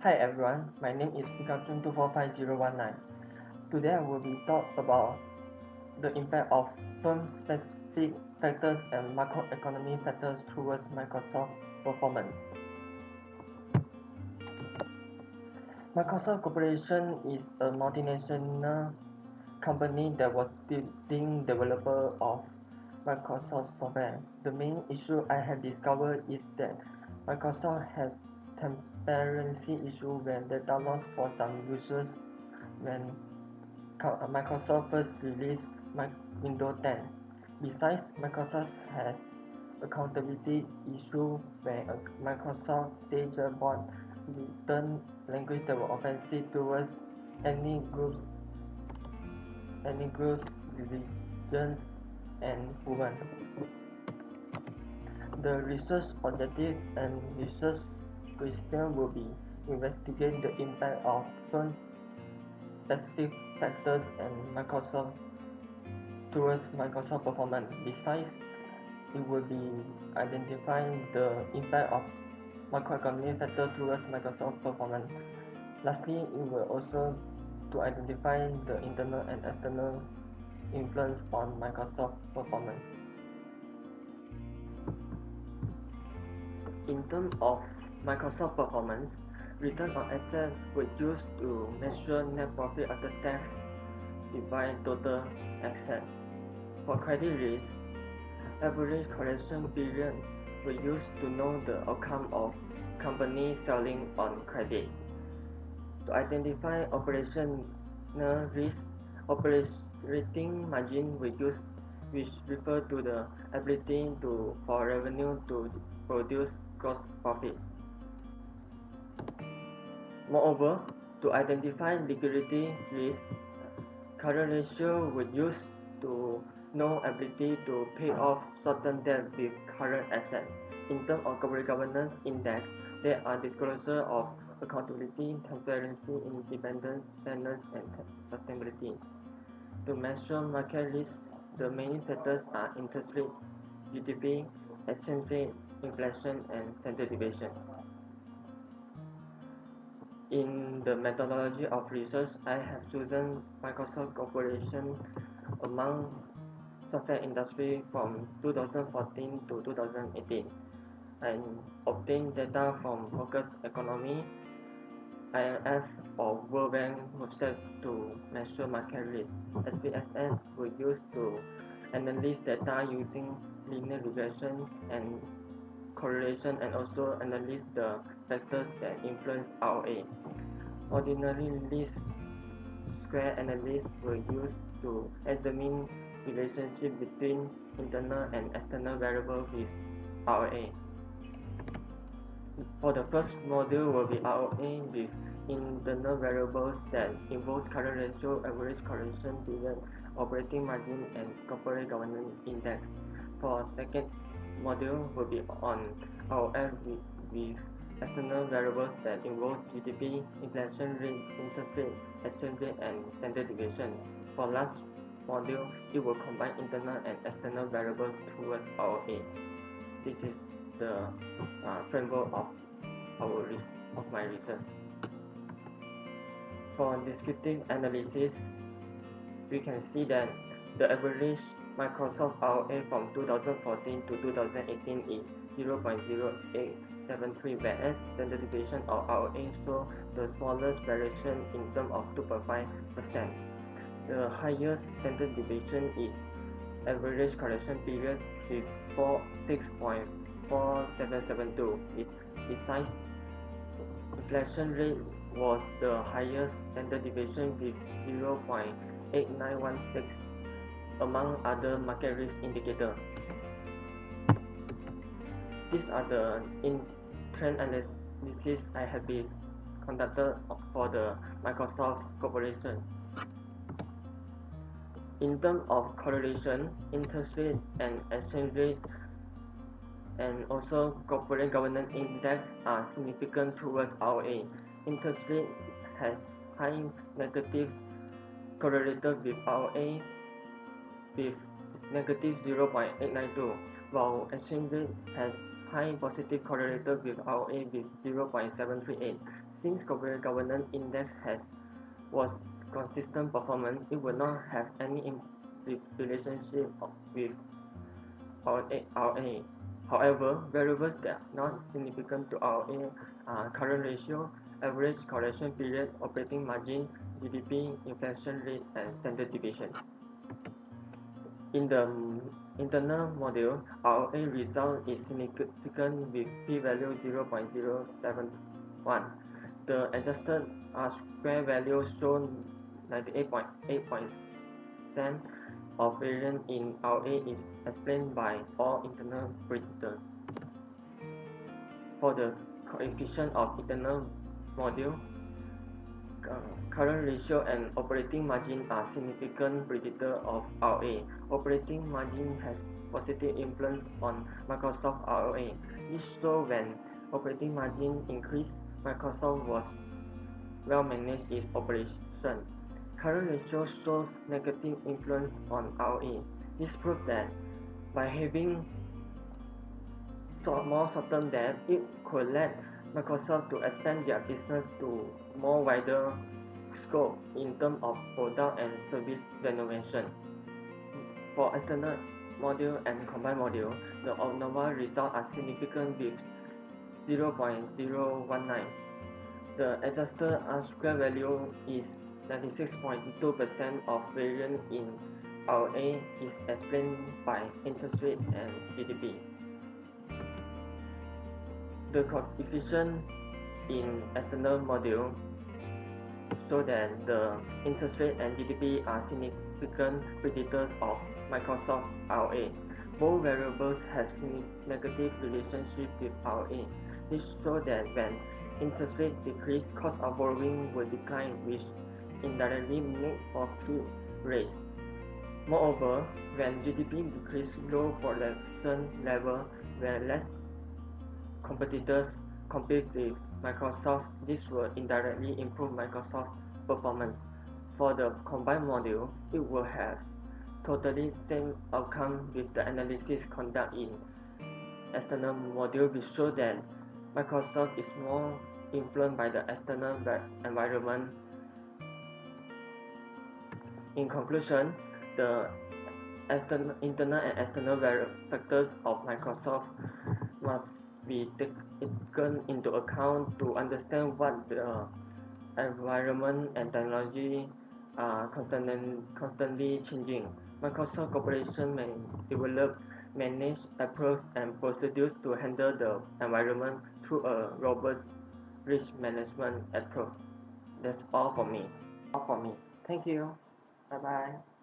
Hi everyone, my name is Pikachu245019. Today I will be talk about the impact of firm-specific factors and macroeconomic factors towards Microsoft performance. Microsoft Corporation is a multinational company that was leading developer of Microsoft software. The main issue I have discovered is that Microsoft has transparency issue when data loss for some users when Microsoft first released Windows 10. Besides, Microsoft has accountability issue when Microsoft dashboard return language that were offensive towards any groups, religions, and women. The research objective and research question will be investigate the impact of specific factors and Microsoft towards Microsoft performance. Besides, it will be identifying the impact of macroeconomic factors towards Microsoft performance. Lastly, it will also to identify the internal and external influence on Microsoft performance. In terms of Microsoft performance, return on asset was used to measure net profit after tax divided total asset. For credit risk, average collection period were used to know the outcome of company selling on credit. To identify operational risk, operating margin were used, which refer to the ability for revenue to produce gross profit. Moreover, to identify liquidity risk, current ratio was used to know ability to pay off short-term debt with current assets. In terms of corporate governance index, there are disclosure of accountability, transparency, independence, fairness, and sustainability. To measure market risk, the main factors are interest rate, GDP, exchange rate, inflation, and standard deviation. In the methodology of research, I have chosen Microsoft Corporation among software industry from 2014 to 2018 and obtained data from Focus Economy, IMF or World Bank website to measure market risk. SPSS were used to analyze data using linear regression and correlation and also analyze the factors that influence ROA. Ordinary least square analysis were used to examine relationship between internal and external variables with ROA. For the first module will be ROA with internal variables that involve current ratio, average collection period, operating margin, and corporate governance index. For second module will be on ROF with external variables that involve GDP, inflation rate, interest rate, exchange rate, and standard deviation. For last module, it will combine internal and external variables towards ROA. This is the framework of my research. For descriptive analysis, we can see that the average Microsoft ROA from 2014 to 2018 is 0.0873, whereas standard deviation of ROA shows the smallest variation in terms of 2.5%. The highest standard deviation is average correction period with 6.4772. Besides, inflation rate was the highest standard deviation with 0.8916 among other market risk indicators. These are the trend analysis I have been conducted for the Microsoft Corporation. In terms of correlation, interest rate and exchange rate and also corporate governance index are significant towards ROA. Interest rate has high negative correlated with ROA with negative 0.892, while exchange rate has high positive correlator with ROA with 0.738. Since corporate governance index was consistent performance, it will not have any relationship with ROA. However, variables that are not significant to ROA are current ratio, average correction period, operating margin, GDP, inflation rate, and standard deviation. In the internal model, ROA result is significant with p-value 0.071. The adjusted R-square value shown 98.8% of variance in ROA is explained by all internal predictors. For the coefficient of internal model, current ratio and operating margin are significant predictors of ROA. Operating margin has positive influence on Microsoft ROA. This shows when operating margin increased, Microsoft was well managed its operation. Current ratio shows negative influence on ROA. This proves that by having more short-term debt, it could let Microsoft to expand their business to more wider scope in terms of product and service renovation. For external module and combined module, the abnormal results are significant with 0.019. The adjusted R-square value is 96.2% of variance in ROA is explained by interest rate and GDP. The coefficient in external module show that the interest rate and GDP are significant predictors of Microsoft ROA. Both variables have negative relationship with ROA. This shows that when interest rate decrease, cost of borrowing will decline, which indirectly make profit raise. Moreover, when GDP decrease, low production level where less competitors compete with Microsoft, this will indirectly improve Microsoft performance. For the combined module, it will have totally same outcome with the analysis conducted in external module, which show that Microsoft is more influenced by the external environment. In conclusion, the internal and external factors of Microsoft must be taken into account to understand what the environment and technology are constantly changing. Microsoft Corporation may develop, manage, approve, and procedures to handle the environment through a robust risk management approach. That's all for me. Thank you. Bye bye.